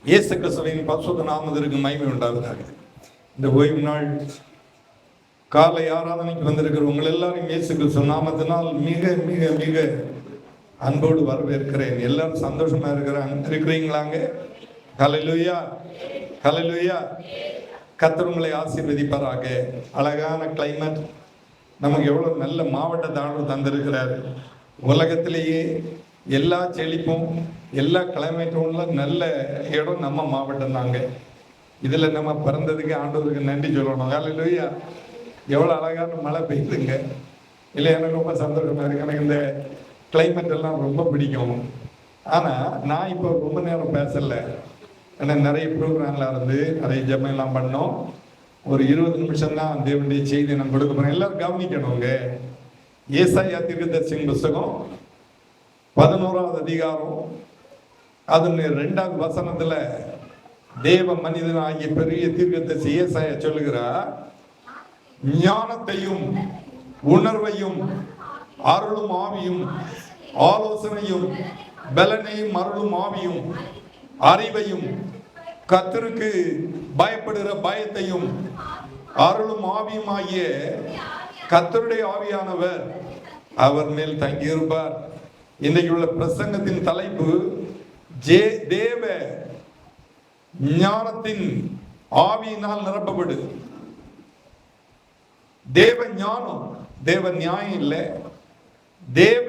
இயேசு கிறிஸ்துவின் பரிசுத்த நாமத்திற்கு மகிமை உண்டாவதாக. இந்த ஓய்வு நாள் காலை ஆராதனைக்கு வந்திருக்கிற உங்கள் எல்லாரும் இயேசு கிறிஸ்து நாமத்தினால் மிக மிக மிக அன்போடு வரவேற்கிறேன். எல்லாரும் சந்தோஷமா இருக்கிறீங்களாங்க? ஹல்லேலூயா, ஹல்லேலூயா. கர்த்தர் உங்களை ஆசீர்வதிப்பாராக. அழகான கிளைமேட், நமக்கு எவ்வளவு நல்ல மாவட்ட தாழ்வு தந்திருக்கிறார். உலகத்திலேயே எல்லா செழிப்பும் எல்லா கிளைமேட்டும் நல்ல இடம் நம்ம மாவட்டம் தாங்க. இதில் நம்ம பிறந்ததுக்கு ஆண்டவருக்கு நன்றி சொல்லணும். ஹல்லேலூயா. எவ்வளோ அழகான மழை பெய்யுதுங்க. இல்லை, எனக்கு ரொம்ப சந்தோஷமாக இருக்கு. எனக்கு இந்த கிளைமேட் எல்லாம் ரொம்ப பிடிக்கும். ஆனால் நான் இப்போ ரொம்ப நேரம் பேசலை. ஏன்னா நிறைய ப்ரோக்ராமில் இருந்து நிறைய ஜெபம்லாம் பண்ணோம். ஒரு 20 நிமிஷம் தான் தேவனுடைய செய்தி நான் கொடுக்க போகிறேன். எல்லாரும் கவனிக்கணுங்க. ஏசாயா தீர்க்கதரிசியின் புஸ்தகம் 11வது அதிகாரம் அதனுடைய 2வது வசனத்துல தேவ மனிதன் ஆகிய பெரிய தீர்க்கதரிசி ஏசாயா சொல்லுகிறார், ஞானத்தையும் உணர்வையும் அருளும் ஆவியும் ஆலோசனையும் பலனையும் அருளும் ஆவியும் அறிவையும் கர்த்தருக்கு பயப்படுகிற பயத்தையும் அருளும் ஆவியும் ஆகிய கர்த்தருடைய ஆவியானவர் அவர் மேல் தங்கியிருப்பார். இன்றைக்கு உள்ள பிரசங்கத்தின் தலைப்பு தேவ ஞானத்தின் ஆவியினால் நிரப்பப்படு. தேவ ஞானம், தேவ நியாயம் இல்லை, தேவ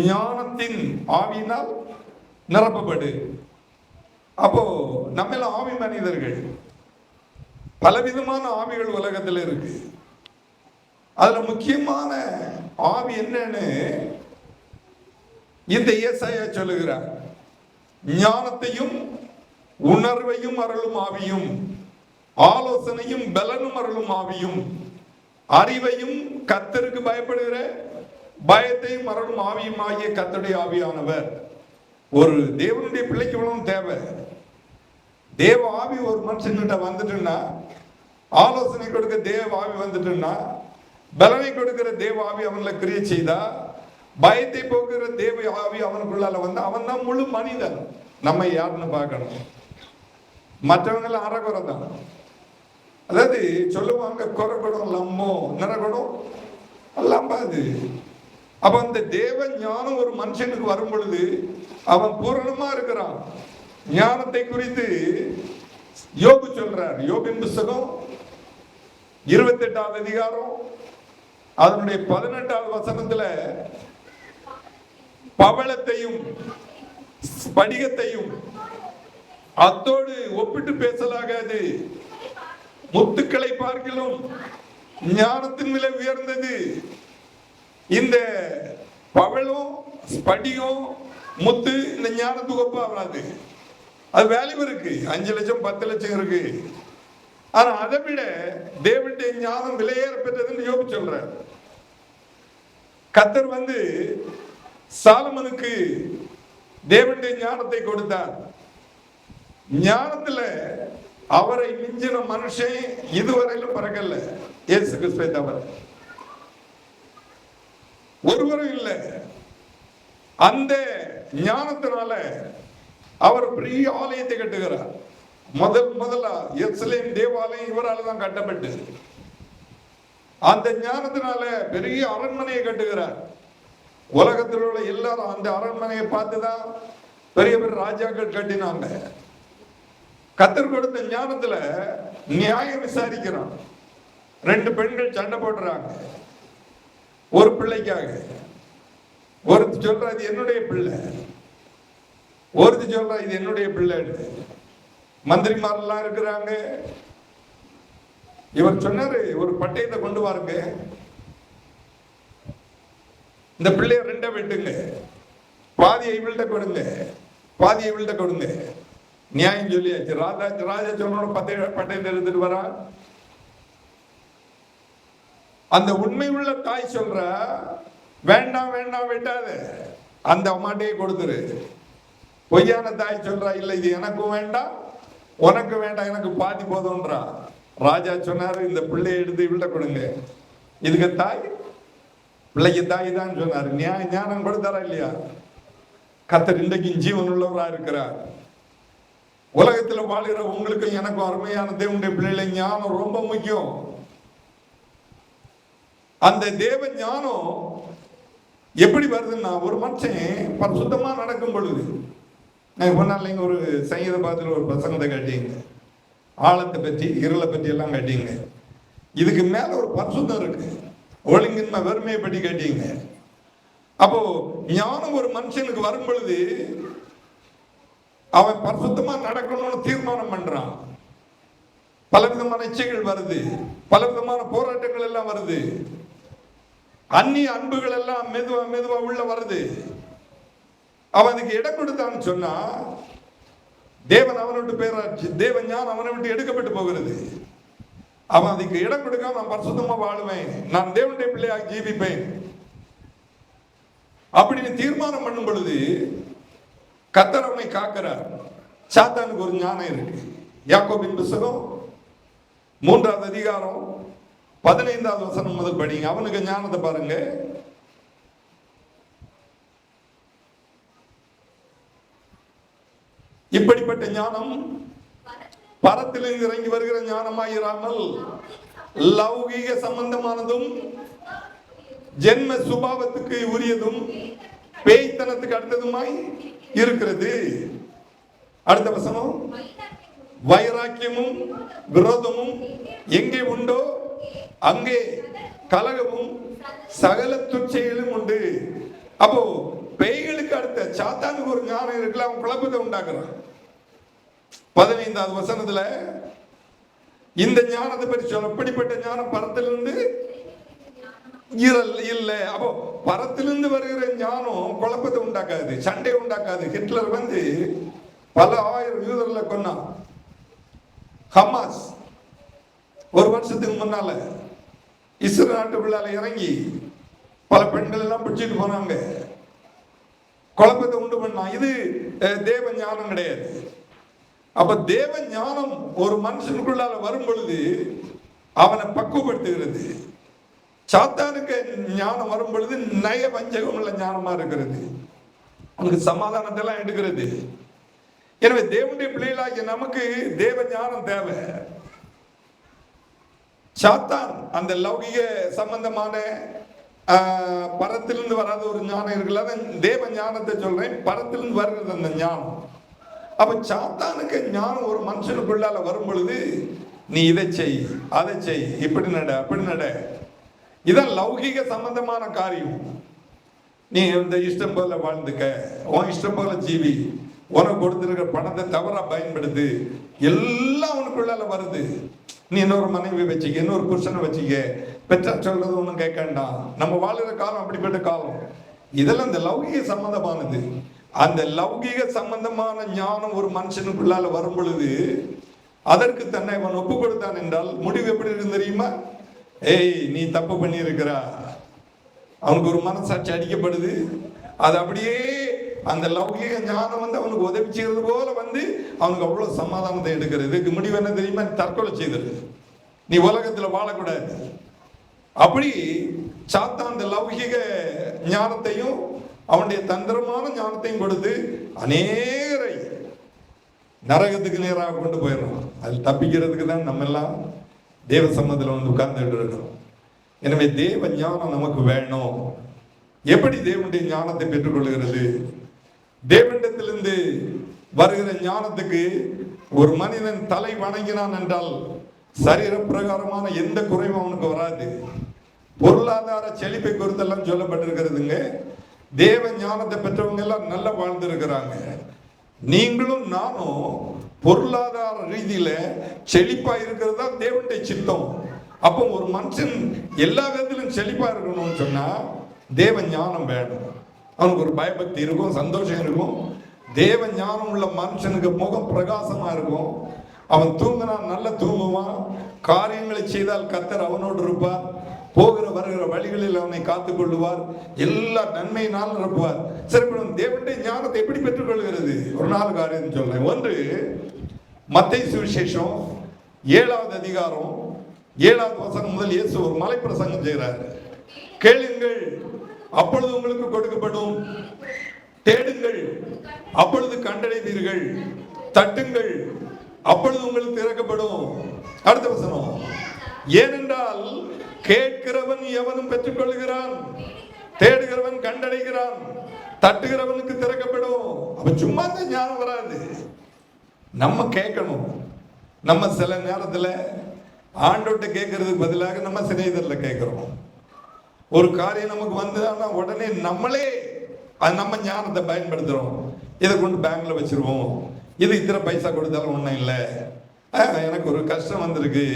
ஞானத்தின் ஆவியினால் நிரப்பப்படு. அப்போ நம்ம ஆவி மனிதர்கள், பலவிதமான ஆவிகள் உலகத்தில் இருக்கு. அதுல முக்கியமான ஆவி என்னன்னு இந்த ஏசாயா சொல்லுகிறார். ஞானத்தையும் உணர்வையும் அருளும் ஆவியும் ஆலோசனையும் பலனும் அருளும் ஆவியும் அறிவையும் கர்த்தருக்கு பயப்படுகிற பயத்தையும் அருளும் ஆவியும் ஆகிய கர்த்தருடைய ஆவியானவர். ஒரு தேவனுடைய பிள்ளைக்கு இவ்வளவு தேவை. தேவ ஆவி ஒரு மனுஷன்கிட்ட வந்துட்டுன்னா, ஆலோசனை கொடுக்க தேவ ஆவி வந்துட்டுன்னா, பலனை கொடுக்கிற தேவ ஆவி அவன்ல கிரியை செய்தா, பயத்தை போக்குற தேவ ஆவி அவனுக்குள்ளால வந்து அவன் தான் முழு மனிதன். நம்ம யாருன்னு பார்க்கணும். மற்றவங்க அறகுறை தான். அதாவது சொல்லுவாங்க, குறைகுடம் லம்மோ நிறகுடம் லம்பாது. அப்ப அந்த தேவ ஞானம் ஒரு மனுஷனுக்கு வரும் பொழுது அவன் பூரணமா இருக்கிறான். ஞானத்தை குறித்து யோபு சொல்றார். யோபின் புஸ்தகம் 28வது அதிகாரம் அதனுடைய 18வது வசனத்துல பவளத்தையும் ஸ்படிகத்தையும் அத்தோடு ஒப்பிட்டு பேசலாகாது, முத்துக்களை பார்க்கிலும் ஞானத்தின் விலை உயர்ந்தது. இந்த பவளம் ஸ்படிகம் முத்து இந்த ஞானத்துக்கு ஒப்பாகாது. அது வேல்யூ இருக்கு, 5 லட்சம் 10 லட்சம் இருக்கு. ஆனா அதை விட தேவனுடைய ஞானம் விலையேற பெற்றதுன்னு யோபு சொல்றார். கர்த்தர் வந்து சாலமனுக்கு தேவனுடைய ஞானத்தை கொடுத்தார். ஞானத்துல அவரை மிஞ்சின மனுஷன் இதுவரையிலும் பிறக்கல. இயேசு கிறிஸ்துவை தவிர ஒருவரும் இல்லை. அந்த ஞானத்தினால அவர் பெரிய ஆலயத்தை கட்டுகிறார். முதல்ல எருசலேம் தேவாலயம் இவரால் தான் கட்டப்பட்டு, அந்த ஞானத்தினால பெரிய அரண்மனையை கட்டுகிறார். உலகத்தில் உள்ள எல்லாரும் அந்த அரண்மனையை பார்த்துதான் பெரிய பெரிய ராஜாக்கள் கட்டினாங்க. கர்த்தர் கொடுத்த ஞானத்துல நியாயம் விசாரிக்கிறான். 2 பெண்கள் சண்டை போடுறாங்க ஒரு பிள்ளைக்காக. ஒருத்தி சொல்றா இது என்னுடைய பிள்ளை, ஒருத்தி சொல்றா இது என்னுடைய பிள்ளை. மந்திரிமாரெல்லாம் இருக்கிறாங்க. இவர் சொன்னாரு, ஒரு பட்டயத்தை கொண்டு வாருங்க, இந்த பிள்ளைய 2 வெட்டுங்க, பாதியை இவள்கிட்ட கொடுங்க, பாதியை இவள்கிட்ட கொடுங்க. நியாயம் சொல்லியாச்சு. ராஜா சொன்னோட பட்டயத்தை எடுத்துட்டு வரா. அந்த உண்மை உள்ள தாய் சொல்ற, வேண்டாம் வேண்டாம் வெட்டாத, அந்த அம்மாட்டையே கொடுத்துரு. பொய்யான தாய் சொல்றா, இல்லை இது எனக்கும் வேண்டாம் உனக்கு வேண்டாம், எனக்கு பாதி போதும்ன்றா. ராஜா சொன்னாரு, இந்த பிள்ளையை எடுத்து இவள்கிட்ட கொடுங்க. இதுக்கு தாய், பிள்ளைக்கு தாய் தான் சொன்னாரு. ஞானம் கொடுத்தாரா இல்லையா? கர்த்தர் இன்றைக்கும் ஜீவன் உள்ளவரா இருக்கிறார். உலகத்துல வாழ்கிற உங்களுக்கும் எனக்கும் அருமையான தேவனுடைய பிள்ளைகளை ஞானம் ரொம்ப முக்கியம். அந்த தேவ ஞானம் எப்படி வருதுன்னா, ஒரு மனுஷன் பரிசுத்தமா நடக்கும் பொழுது, நான் பண்ணாலைங்க ஒரு சங்கீத பாதத்தில் ஒரு பிரசங்கத்தை கட்டிங்க, ஆழத்தை பற்றி இருளை பற்றி எல்லாம் கட்டிங்க. இதுக்கு மேல ஒரு பரிசுத்தம் இருக்கு, ஒழுங்கின்மை வெறுமையை பற்றி கேட்டீங்க. அப்போ ஞானம் ஒரு மனுஷனுக்கு வரும் பொழுது அவன் பரிசுத்தமா நடக்கணும்னு தீர்மானம் பண்றான். பலவிதமான இச்சைகள் வருது, பலவிதமான போராட்டங்கள் எல்லாம் வருது, அந்நிய அன்புகள் எல்லாம் மெதுவா மெதுவா உள்ள வருது. அவன் அதுக்கு இடம் கொடுத்தான்னு சொன்னா தேவன் அவனை விட்டு பேராச்சு, தேவ ஞானம் அவனை விட்டு எடுக்கப்பட்டு போகிறது. அவன் அதுக்கு இடம் கொடுக்காம நான் பரிசுத்தமா வாழுவேன், நான் தேவனுடைய பிள்ளையாக ஜீவிப்பேன் அப்படின்னு தீர்மானம் பண்ணும் பொழுது கர்த்தர் அவனை காக்கிறார். சாத்தானுக்கு ஒரு ஞானம் இருக்கு. யாக்கோபின் புத்தகம் 3வது அதிகாரம் 15வது வசனம் முதல் படிங்க. அவனுக்கு ஞானத்தை பாருங்க. இப்படிப்பட்ட ஞானம் பரத்திலிருந்து இறங்கி வருகிற ஞானமாயிராமல் லௌகீக சம்பந்தமானதும் ஜென்ம சுபாவத்துக்கு உரியதும் பேய்த்தனத்துக்கு அடுத்ததுமாய் இருக்கிறது. அடுத்த வசனம், வைராக்கியமும் விரோதமும் எங்கே உண்டோ அங்கே கலகமும் சகல துச்சைகளும் உண்டு. அப்போ பேய்களுக்கு அடுத்த சாத்தானுக்கு ஒரு ஞானம் இருக்குல்ல, அவன் குழப்பத்தை உண்டாக்குறான். 15வது வசனத்துல இந்த ஞானத்தை பற்றி சொல்ல, இப்படிப்பட்ட ஞானம் பரத்திலிருந்து இல்ல. அப்போ பரத்திலிருந்து வருகிற ஞானம் குழப்பத்தை உண்டாக்காது, சண்டை உண்டாக்காது. ஹிட்லர் வந்து பல ஆயிரம் யூதர்களை கொன்னான். ஹமாஸ் ஒரு வருஷத்துக்கு முன்னால இஸ்ரேல் நாட்டுக்குள்ளால இறங்கி பல பெண்கள் எல்லாம் பிடிச்சிட்டு போனாங்க, குழப்பத்தை உண்டு பண்ணான். இது தேவ ஞானம் கிடையாது. அப்ப தேவ ஞானம் ஒரு மனுஷனுக்குள்ளால வரும் பொழுது அவனை பக்குவப்படுத்துகிறது. சாத்தானுக்கு ஞானம் வரும் பொழுது நய வஞ்சகம் உள்ள ஞானமா இருக்கிறது, அவனுக்கு சமாதானத்தை எல்லாம் எடுக்கிறது. எனவே தேவனுடைய பிள்ளைகளாகிய நமக்கு தேவ ஞானம் தேவை. சாத்தான் அந்த லௌகிக சம்பந்தமான பரத்திலிருந்து வராத ஒரு ஞானம் இருக்குல்ல, தேவ ஞானத்தை சொல்றேன், பரத்திலிருந்து வருகிறது அந்த ஞானம். அப்ப சாத்தானுக்கு ஞானம் ஒரு மனுஷனுக்குள்ளால வரும் பொழுது நீ இதை செய், அதை செய், இப்படி நட, அப்படி நட, இதான் லௌகிக சம்பந்தமான காரியம். நீ இந்த இஷ்டம் போல வாழ்ந்துக்க, உன் இஷ்டம் போல ஜீவி, உனக்கு கொடுத்திருக்கிற பணத்தை தவறா பயன்படுத்து, எல்லாம் உனக்குள்ளால வருது. நீ இன்னொரு மனைவி வச்சுக்க, இன்னொரு புருஷனை வச்சுக்க, பெற்றார் சொல்றது ஒன்றும் கேட்க வேண்டாம். நம்ம வாழ்கிற காலம் அப்படிப்பட்ட காலம். இதெல்லாம் இந்த லௌகிக சம்பந்தமானது. அந்த லௌகிக சம்பந்தமான ஞானம் ஒரு மனுஷனுக்குள்ளால வரும் பொழுது அதற்கு தன்னை அவன் ஒப்பு கொடுத்தான் என்றால் முடிவு எப்படி இருக்கு தெரியுமா? ஏய், நீ தப்பு பண்ணி இருக்கிறா, அவனுக்கு ஒரு மனசாட்சி அடிக்கப்படுது. அது அப்படியே அந்த லௌகிக ஞானம் வந்து அவனுக்கு உதவி செய்யறது போல வந்து அவனுக்கு அவ்வளவு சமாதானத்தை எடுக்கிறது. இதுக்கு முடிவு என்ன தெரியுமா? தற்கொலை செய்தது. நீ உலகத்துல வாழக்கூடாது. அப்படி சாத்தான் அந்த லௌகிக ஞானத்தையும் அவனுடைய தந்திரமான ஞானத்தையும் கொடுத்து அநேகரை நரகத்துக்கு நேராக கொண்டு போயிடணும். அது தப்பிக்கிறதுக்கு தான் நம்ம எல்லாம் தேவ சம்மதத்தில் வந்து உட்கார்ந்துட்டு இருக்கோம். எனவே தேவ ஞானம் நமக்கு வேணும். எப்படி தேவனுடைய ஞானத்தை பெற்றுக்கொள்கிறது? தேவனிடத்திலிருந்து வருகிற ஞானத்துக்கு ஒரு மனிதன் தலை வணங்கினான் என்றால் சரீர பிரகாரமான எந்த குறைவும் அவனுக்கு வராது. பொருளாதார செழிப்பை குறித்தெல்லாம் சொல்லப்பட்டிருக்கிறதுங்க. தேவ ஞானத்தை பெற்றவங்க எல்லாம் நல்லா வாழ்ந்திருக்கிறாங்க. நீங்களும் நானும் பொருளாதார ரீதியில செழிப்பா இருக்கிறது தான் தேவனுடைய சித்தம். அப்போ ஒரு மனுஷன் எல்லா விதத்திலும் செழிப்பா இருக்கணும்னு சொன்னா தேவ ஞானம் வேணும். அவனுக்கு ஒரு பயபக்தி இருக்கும், சந்தோஷம் இருக்கும். தேவ ஞானம் உள்ள மனுஷனுக்கு முகம் பிரகாசமா இருக்கும். அவன் தூங்கினா நல்லா தூங்குவான். காரியங்களை செய்தால் கர்த்தர் அவனோடு இருப்பார். போகிற வருகிற வழிகளில் அவனை காத்துக் கொள்ளுவார். எல்லா நன்மையினால் நிரப்புவார். சரி, தேவனுடைய ஞானத்தை எப்படி பெற்றுக்கொள்கிறது? ஒரு 4 காரியம் சொல்றேன். ஒன்று, மத்தேயு சுவிசேஷம் 7வது அதிகாரம் 7வது வசனம் முதல் இயேசு ஒரு மலை பிரசங்கம் செய்கிறார். கேளுங்கள், அப்பொழுது உங்களுக்கு கொடுக்கப்படும், தேடுங்கள், அப்பொழுது கண்டடைவீர்கள். தட்டுங்கள், அப்பொழுது உங்களுக்கு திறக்கப்படும். அடுத்த வசனம், ஏனென்றால் கேட்கிறவன் எவனும் பெற்றுக் கொள்கிறான், தேடுகிறவன் கண்டடைகிறான், தட்டுகிறவனுக்கு திறக்கப்படும். அப்ப சும்மா தான் ஞானம் வராது, நம்ம கேட்கணும். நம்ம சில நேரத்துல ஆண்டோட்ட கேட்கறதுக்கு பதிலாக நம்ம சிநேகிதர்ல கேட்கிறோம். ஒரு காரியம் நமக்கு வந்து உடனே நம்மளே நம்ம ஞானத்தை பயன்படுத்துறோம். இதை கொண்டு பேங்க்ல வச்சிருவோம், இது இத்தனை பைசா கொடுத்தாலும் ஒன்றும் இல்லை, எனக்கு ஒரு கஷ்டம் வந்திருக்கு,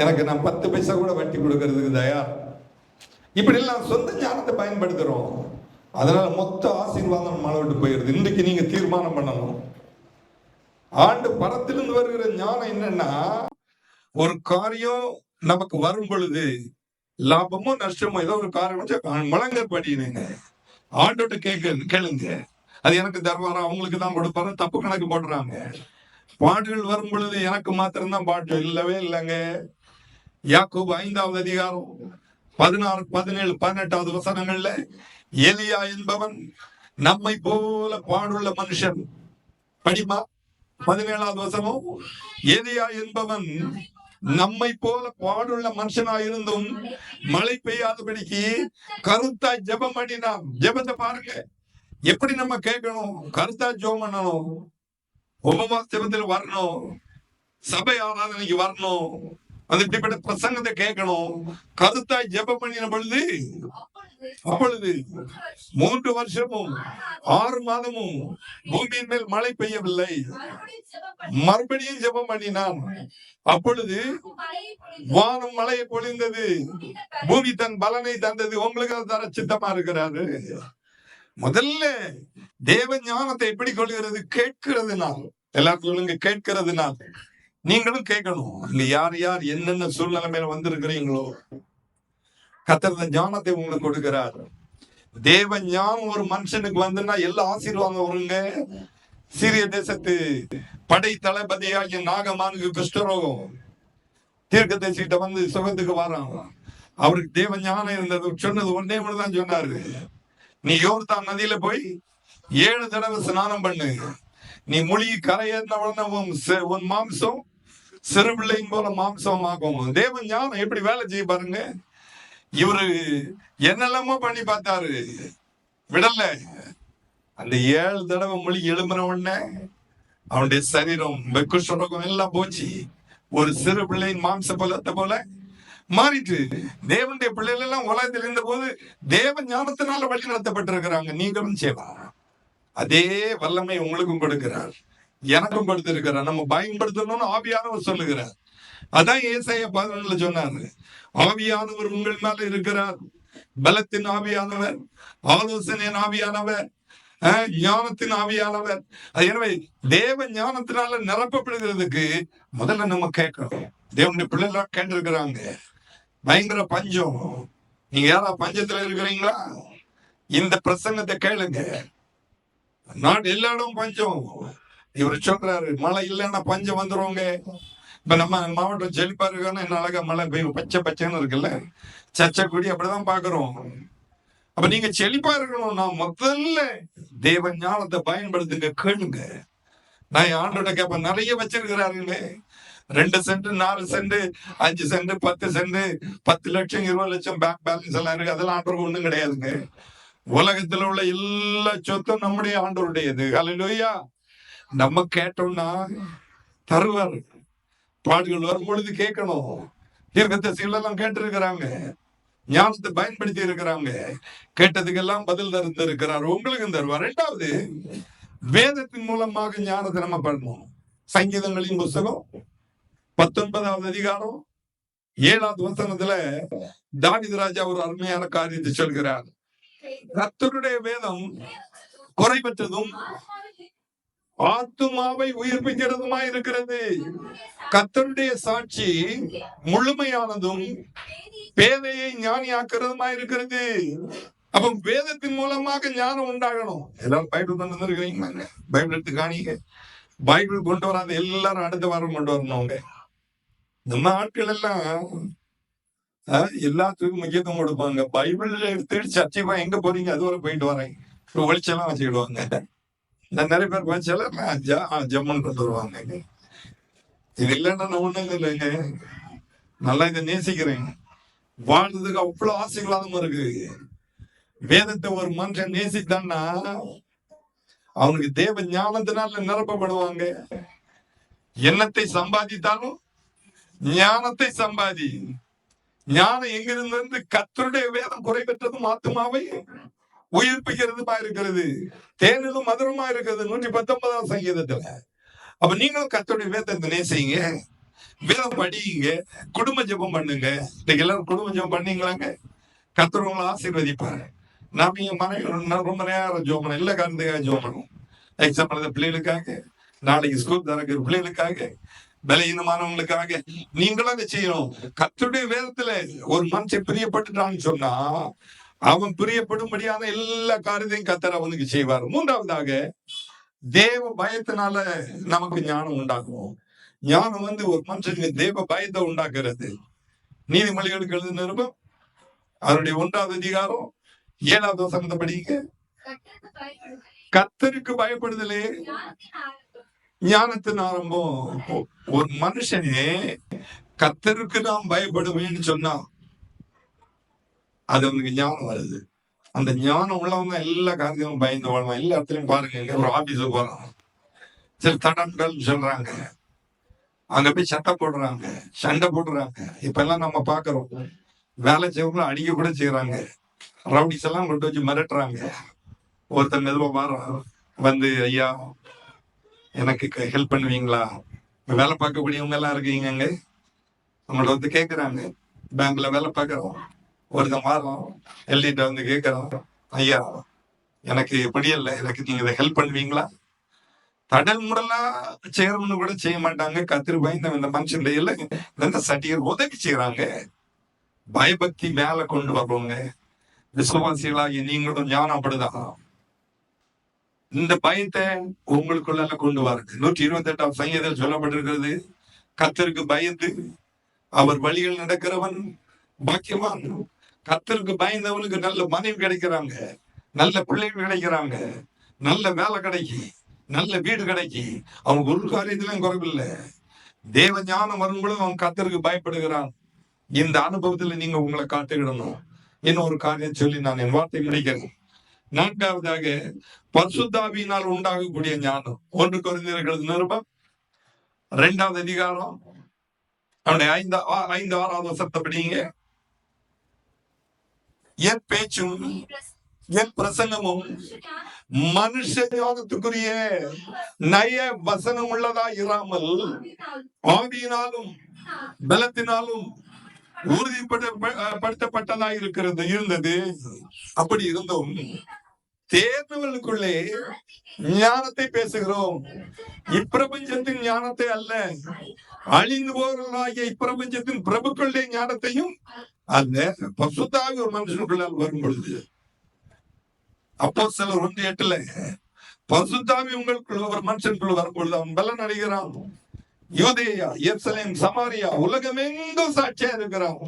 எனக்கு நான் 10 பைசா கூட வட்டி கொடுக்கறதுக்கு தயார். இப்படி எல்லாம் சொந்த ஞானத்தை பயன்படுத்துறோம். அதனால மொத்த ஆசீர்வாதம் நம்மளை விட்டு போயிடுது. இன்றைக்கு நீங்க தீர்மானம் பண்ணணும். ஆண்டு பரத்திலிருந்து வருகிற ஞானம் என்னன்னா, ஒரு காரியம் நமக்கு வரும் பொழுது லாபமோ நஷ்டமோ ஏதோ ஒரு காரியம் முழங்கற் படிங்க, ஆண்டோட்ட கேளுங்க. அது எனக்கு தருவாரா, அவங்களுக்கு தான் கொடுப்பாரு, தப்பு கணக்கு போடுறாங்க. பாடுகள் வரும் பொழுது எனக்கு மாத்திரம்தான் பாட்டு இல்லவே இல்லைங்க. யாக்கோபு 5வது அதிகாரம் 16, 17, 18வது வசனங்கள்ல எலியா என்பவன் நம்மை போல பாடுள்ள மனுஷன். படிமா 17வது வசனம், எலியா என்பவன் நம்மை போல பாடுள்ள மனுஷனாயிருந்தும் மழை பெய்யாதபடிக்கு கருத்தாய் ஜெபம் பண்ணினான். ஜெபத்தை பாருங்க, எப்படி நம்ம கேட்கணும், கருத்தா ஜெபம் பண்ணணும், உபவாச ஜெபத்தில் வரணும், சபை ஆராதனைக்கு வரணும், அது இப்படிப்பட்ட பிரசங்கத்தை கேட்கணும். கருத்தாய் ஜெபம் பண்ணின பொழுது அப்பொழுது 3 வருஷமும் 6 மாதமும் பூமியின் மேல் மழை பெய்யவில்லை. மறுபடியும் ஜெபம் பண்ணினான். அப்பொழுது வானம் மழையை பொழிந்தது, பூமி தன் பலனை தந்தது. உங்களுக்கு தர சித்தமா இருக்கிறாரு. முதல்ல தேவ ஞானத்தை எப்படி கொள்கிறது? கேட்கிறதுனால். எல்லாரும் சொல்லுங்க, கேட்கிறதுனால். நீங்களும் கேட்கணும். இங்க யார் யார் என்னென்ன சூழ்நிலைமையில வந்திருக்கிறீங்களோ, கர்த்தர் ஞானத்தை உங்களுக்கு கொடுக்கிறார். தேவ ஞானம் ஒரு மனுஷனுக்கு வந்துன்னா எல்லா ஆசீர்வாதம் வருங்க. சீரிய தேசத்து படை தளபதியாகிய நாகமானுக்கு குஷ்டரோகம், தீர்க்கதரிசிகிட்ட வந்து சுகத்துக்கு வரான். அவருக்கு தேவ ஞானம் இருந்தது. சொன்னது ஒன்னே மட்டும்தான் சொன்னாரு, நீ யோர்தான் நதியில போய் 7 தடவை ஸ்நானம் பண்ணு, நீ மொழி கரையேறின உன் மாம்சம் சிறு பிள்ளையின் போல மாம்சம் ஆகும். தேவ ஞானம் எப்படி வேலை செய்ய பாருங்க. இவரு என்னெல்லாமோ பண்ணி பார்த்தாரு, விடல. அந்த 7 தடவை மொழி எழும்புற உடனே அவனுடைய சரீரம் வெக்குஷ்டரோகம் எல்லாம் போச்சு. ஒரு சிறு பிள்ளையின் மாம்ச பலத்தை போல மாறிட்டு. தேவனுடைய பிள்ளைகள் எல்லாம் உலகத்தில் இருந்த போது தேவ ஞானத்தினால வழி நடத்தப்பட்டிருக்கிறாங்க. நீங்களும் செய்யலாம். அதே வல்லமை உங்களுக்கும் கொடுக்கிறார், எனக்கும் கொடுத்திருக்கிறார். நம்ம பயன்படுத்தணும்னு ஆவியானவர் சொல்லுகிறார். அதான் ஏசாயா 11ல சொன்னாரு, ஆவியானவர் உங்கள் மேல இருக்கிறார், பலத்தின் ஆவியானவர், ஆலோசனையின் ஆவியானவர், ஞானத்தின் ஆவியானவர். எனவே தேவ ஞானத்தினால நிரப்பப்படுகிறதுக்கு முதல்ல நம்ம கேட்கணும். தேவனுடைய பிள்ளைலாம் கேட்டிருக்கிறாங்க, பயங்கர பஞ்சம். நீங்க யாரா பஞ்சத்துல இருக்கிறீங்களா? இந்த பிரசங்கத்தை கேளுங்க. நாடு எல்லா இடம் பஞ்சம். இவர் சொல்றாரு, மழை இல்லைன்னா பஞ்சம் வந்துருவாங்க. இப்ப நம்ம மாவட்டம் செழிப்பா இருக்கான்னு என்ன அழகா மழை பெய்யும், பச்சை பச்சைன்னு இருக்குல்ல, சச்சை கொடி அப்படிதான் பாக்குறோம். அப்ப நீங்க செழிப்பா இருக்கணும்னா முதல்ல தேவ ஞானத்தை பயன்படுத்துங்க, கேளுங்க. நான் ஆண்டோட கேப்ப நிறைய வச்சிருக்கிறாருங்களே, 2 சென்ட் 4 சென்ட் 5 சென்ட் 10 சென்ட் 10 லட்சம் 20 லட்சம் பேங்க் பேலன்ஸ் எல்லாம் இருக்கு. அதெல்லாம் ஆண்டவருக்கு ஒண்ணும் கிடையாதுங்க. உலகத்துல உள்ள எல்லா சொத்தும் நம்முடைய ஆண்டவருடையது. அல்லேலூயா. நம்ம கேட்டோம்னா தருவார். பாடுகள் வரும் பொழுது கேட்கணும். தீர்க்கதரிசிகளெல்லாம் கேட்டு இருக்கிறாங்க, ஞானத்தை பயன்படுத்தி இருக்கிறாங்க, கேட்டதுக்கெல்லாம் பதில் தந்து இருக்கிறார். உங்களுக்கும் தருவார். 2வது, வேதத்தின் மூலமாக ஞானத்தை நம்ம பண்ணணும். சங்கீதங்களின் புஸ்தகம் 19வது அதிகாரம் 7வது வசனத்துல தாவீது ராஜா ஒரு அருமையான காரியத்தை சொல்கிறார். கர்த்தருடைய வேதம் குறைபற்றதும் ஆத்துமாவை உயிர்ப்பிக்கிறதுமா இருக்கிறது. கர்த்தருடைய சாட்சி முழுமையானதும் பேதையை ஞானியாக்குறதுமா இருக்கிறது. அப்ப வேதத்தின் மூலமாக ஞானம் உண்டாகணும். எல்லாரும் பைபிள் கொண்டு வந்துருக்கீங்க, பைபிள் எடுத்து காணிங்க. பைபிள் கொண்டு வராத எல்லாரும் அடுத்த வாரம் கொண்டு வரணும். நம்ம ஆட்கள் எல்லாம் எல்லாத்துக்கும் முக்கியத்துவம் கொடுப்பாங்க. பைபிள் எடுத்து சர்ச்சைக்கு எங்க போறீங்க, அது வரை போயிட்டு வரேன், வெளிச்செல்லாம் வச்சுக்கிடுவாங்க. நான் நிறைய பேர் பார்த்தா ஜம்முன்னு கொண்டு வருவாங்க. இது இல்லைன்னா நான் ஒண்ணும் இல்லைங்க. நல்லா இதை நேசிக்கிறேன். வாழ்றதுக்கு அவ்வளவு ஆசீர்வாதம் இருக்கு. வேதத்தை ஒரு மனுஷன் நேசித்தான்னா அவனுக்கு தேவ ஞானத்தினால நிரப்பப்படுவாங்க. எண்ணத்தை சம்பாதித்தாலும் ஞானத்தை சம்பாதி. ஞானம் எங்கிருந்து? கர்த்தருடைய வேதம் குறைபெற்றதும் ஆத்துமாவை உயிர்ப்பிக்கிறதுமா இருக்கிறது, தேனிலும் மதுரமா இருக்கிறது. 119ஆம் சங்கீதத்துல. அப்ப நீங்களும் கர்த்தருடைய வேதத்தை நேசிங்க, வேதம் படியுங்க, குடும்ப ஜெபம் பண்ணுங்க. இன்னைக்கு எல்லாரும் குடும்ப ஜெபம் பண்ணீங்களாங்க? கர்த்தர் உங்களை ஆசீர்வதிப்பாரு. நாம என் மனைவி ரொம்ப நேரம் ஜெபம் பண்ண எல்லா காரணத்துக்காக ஜெபம் பண்ணுவோம். எக்ஸாம் எழுத பிள்ளைகளுக்காக, நாளைக்கு ஸ்கூல் திறக்கிற பிள்ளைகளுக்காக, பலகீனமானவங்களுக்காக நீங்களும் அதை செய்யணும். கர்த்தருடைய வேதத்துல ஒரு மனுஷன் பிரியப்பட்டுட்டான்னு சொன்னா அவன் பிரியப்படும்படியான எல்லா காரியத்தையும் கர்த்தர் அவனுக்கு செய்வார். மூன்றாவதாக, தேவ பயத்தினால நமக்கு ஞானம் உண்டாகும். ஞானம் ஒரு மனுஷனுக்கு தேவ பயத்தை உண்டாக்குறது. நீதிமொழிகளுக்கு எழுதின நிருபம் அதனுடைய 1ஆவது அதிகாரம் 7வது வசனத்தை படிங்க. கர்த்தருக்கு பயப்படுதலே ஞானத்தின் ஆரம்பம். ஒரு மனுஷனே கர்த்தருக்கு நாம் பயப்படுவேன்னு சொன்னா அது அவனுக்கு ஞானம் வருது. அந்த ஞானம் உள்ளவங்க எல்லா காரியமும் பயந்து வாழ்வான். எல்லா இடத்துலயும் பாருங்க, ஒரு ஆபீஸுக்கு போறான், சில தடங்கள் சொல்றாங்க, அங்க போய் சட்டை போடுறாங்க, சண்டை போடுறாங்க. இப்ப எல்லாம் நம்ம பாக்குறோம், வேலை செய்வங்கள அடிக்க கூட செய்யறாங்க, ரவுடிஸ் எல்லாம் கொண்டு வச்சு மிரட்டுறாங்க. ஒருத்தன் மெதுவா ஐயா எனக்கு ஹெல்ப் பண்ணுவீங்களா? வேலை பார்க்கக்கூடியவங்க எல்லாம் இருக்கீங்க, நம்மள கேட்கறாங்க. பேங்க்ல வேலை பார்க்கறோம், ஒருத்தன் வாரம் எழுதிட்டு கேட்கறோம், ஐயா எனக்கு முடியல, எனக்கு நீங்க இதை ஹெல்ப் பண்ணுவீங்களா? தடல் முடலா செய்யறோம்னு கூட செய்ய மாட்டாங்க. கத்திரி பயந்த இந்த மனுஷனுடைய இந்த சட்டியை உதவி செய்யறாங்க. பயபக்தி மேல கொண்டு வருவாங்க. விசுவாசிகளாகி நீங்களும் ஞானப்படுதான் இந்த பயத்தை உங்களுக்குள்ள கொண்டு வாருங்க. 128ஆம் சங்கீதத்தில் சொல்லப்பட்டிருக்கிறது, கர்த்தருக்கு பயந்து அவர் வழிகள் நடக்கிறவன் பாக்கியவான். கர்த்தருக்கு பயந்தவனுக்கு நல்ல மனைவி கிடைக்கிறாங்க, நல்ல பிள்ளைகள் கிடைக்கிறாங்க, நல்ல வேலை கிடைக்கி, நல்ல வீடு கிடைக்கி, அவனுக்கு ஒரு காரியத்திலும் குறைவில்லை. தேவ ஞானம் வரும்பொழுது அவன் கர்த்தருக்கு பயப்படுகிறான். இந்த அனுபவத்துல நீங்க உங்களை காட்டுகிடணும். இன்னொரு காரியம் சொல்லி நான் என் வார்த்தை முடிக்கிறேன். 4வதாக, பரிசுத்தாவியினால் உண்டாகக்கூடிய ஞானம். 1 கொரிந்தியர் நிருபம் 2வது அதிகாரம் அவனுடைய 5-6வது வசனத்தை படிங்க. என் பேச்சும் என் பிரசங்கமும் மனுஷ ஞானத்துக்குரிய நய வசனம் உள்ளதா இராமல் ஆவியினாலும் பலத்தினாலும் உறுதிப்படுத்தப்பட்டதா இருந்தது. அப்படி இருந்தும் தேர்ந்தவர்களுக்குள்ளே ஞானத்தை பேசுகிறோம், இப்பிரபஞ்சத்தின் ஞானத்தை அல்ல, அழிந்து போவர்களாகிய இப்பிரபஞ்சத்தின் பிரபுக்களுடைய ஞானத்தையும் அல்ல. பரிசுத்தாவி ஒரு மனுஷனுக்குள்ளால் வரும் பொழுது, அப்போஸ்தலர் 1:8 பரிசுத்தாவி உங்களுக்குள்ள ஒரு மனுஷனுக்குள்ள வரும் பொழுது அவன் பலன் அடைகிறான். யூதேயா, எருசலேம், சமாரியா, உலகமெங்கும் சாட்சியா இருக்கிறான்.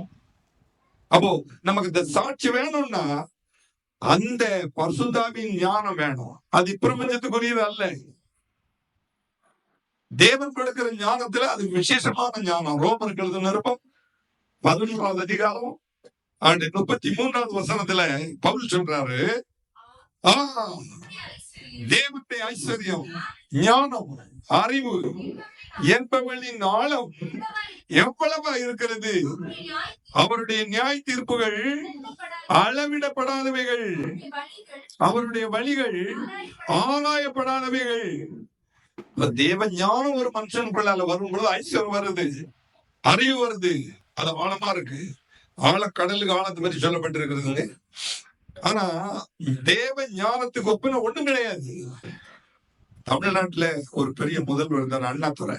அப்போ நமக்கு இந்த சாட்சி வேணும்னா அந்த பரிசுத்தாவின் ஞானம் வேணும். அது பிரபஞ்சத்துக்குரியது அல்ல. தேவன் கொடுக்கிற ஞானத்துல அது விசேஷமான ஞானம். ரோமருக்கு எழுதின நிருபம் 11வது அதிகாரம் 33வது வசனத்துல பவுல் சொல்றாரு, தேவனுடைய ஐஸ்வர்யம், ஞானம், அறிவு என்பவளின் ஆழம் எவ்வளவா இருக்கிறது. அவருடைய நியாய தீர்ப்புகள் அளவிடப்படாதவைகள், அவருடைய வழிகள் ஆராயப்படாதவைகள். தேவ ஞானம் ஒரு மனுஷனுக்குள்ளால வரும்பொழுது ஐஸ்வர்யம் வருது, அறிவு வருது. அது ஆழமா இருக்கு. ஆழக்கடலுக்கு ஆழத்தை பற்றி சொல்லப்பட்டிருக்கிறதுங்க. ஆனா தேவ ஞானத்துக்கு ஒப்பின ஒண்ணும் கிடையாது. தமிழ்நாட்டுல ஒரு பெரிய முதல்வர் இருந்தார், அண்ணாதுரை.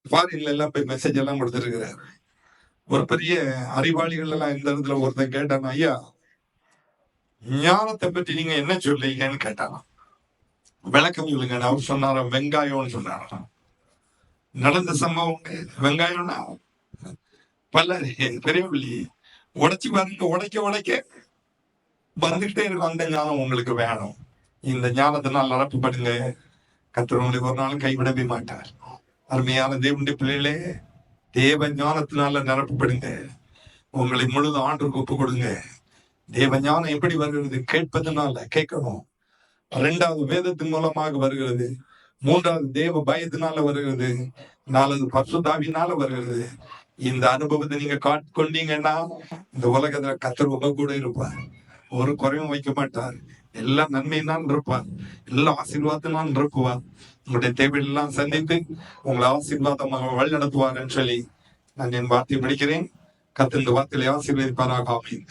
ஃபாரின்ல எல்லாம் போய் மெசேஜ் எல்லாம் கொடுத்துருக்கிறார். ஒரு பெரிய அறிவாளிகள் எல்லாம் இந்த இடத்துல ஒருத்தன் கேட்டான், ஐயா ஞானத்தை பற்றி நீங்க என்ன சொல்றீங்கன்னு கேட்டானா. விளக்கம் சொல்லுங்க. அவர் சொன்னாராம், வெங்காயம்னு சொன்னாராம். நடந்த சம்பவம். வெங்காயம்னா பல்லாரி பெரியவள்ளி உடைச்சு பாருங்க, உடைக்க உடைக்க வந்துகிட்டே இருக்கும். அந்த ஞானம் உங்களுக்கு வேணும். இந்த ஞானத்தினால் நிரப்பப்படுங்க. கர்த்தர் உங்களை ஒரு நாளும் கைவிடவே மாட்டார். அருமையான தேவனுடைய பிள்ளைகளே, தேவ ஞானத்தினால நிரப்பப்படுங்க. உங்களை முழுது ஆண்டுக்கு ஒப்பு கொடுங்க. தேவ ஞானம் எப்படி வருகிறது? கேட்பதனால கேட்கணும். 2வது வேதத்தின் மூலமாக வருகிறது. 3வது தேவ பயத்தினால வருகிறது. 4வது பரிசுத்தாவியினால வருகிறது. இந்த அனுபவத்தை நீங்க கொண்டீங்கன்னா இந்த உலகத்துல கர்த்தர் உங்க கூட இருப்பார். ஒரு குறையும் வைக்க மாட்டார். எல்லா நன்மையினால் இருப்பார். எல்லா ஆசீர்வாதத்தினால் இருப்புவார். உங்களுடைய தேவையெல்லாம் சந்தித்து உங்களை ஆசீர்வாதமாக வழி நடத்துவார் என்று சொல்லி நான் என் வார்த்தையை முடிக்கிறேன். கர்த்தர் இந்த வார்த்தையை ஆசீர்வதிப்பாராக. ஆமென்.